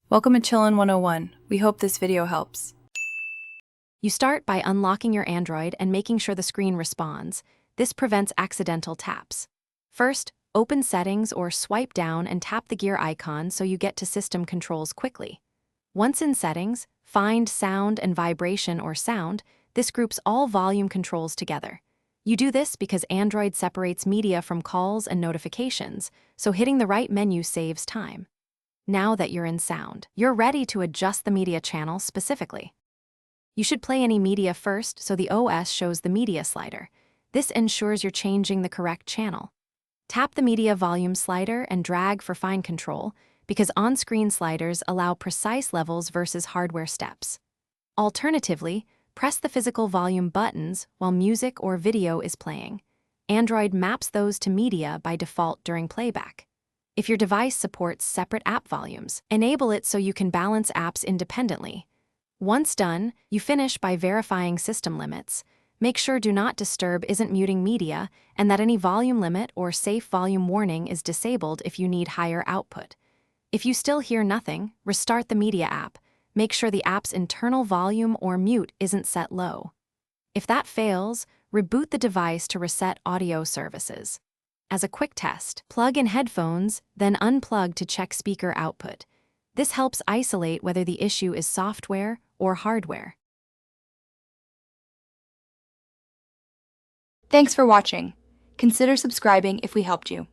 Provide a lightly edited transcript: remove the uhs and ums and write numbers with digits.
Welcome to Chillin' 101. We hope this video helps. You start by unlocking your Android and making sure the screen responds. This prevents accidental taps. First, open Settings or swipe down and tap the gear icon so you get to System Controls quickly. Once in Settings, find Sound and Vibration or Sound. This groups all volume controls together. You do this because Android separates media from calls and notifications, so hitting the right menu saves time. Now that you're in Sound, you're ready to adjust the media channel specifically. You should play any media first so the OS shows the media slider. This ensures you're changing the correct channel. Tap the media volume slider and drag for fine control because on-screen sliders allow precise levels versus hardware steps. Alternatively, press the physical volume buttons while music or video is playing. Android maps those to media by default during playback. If your device supports separate app volumes, enable it so you can balance apps independently. Once done, you finish by verifying system limits. Make sure Do Not Disturb isn't muting media and that any volume limit or safe volume warning is disabled if you need higher output. If you still hear nothing, restart the media app. Make sure the app's internal volume or mute isn't set low. If that fails, reboot the device to reset audio services. As a quick test, plug in headphones, then unplug to check speaker output. This helps isolate whether the issue is software or hardware. Thanks for watching. Consider subscribing if we helped you.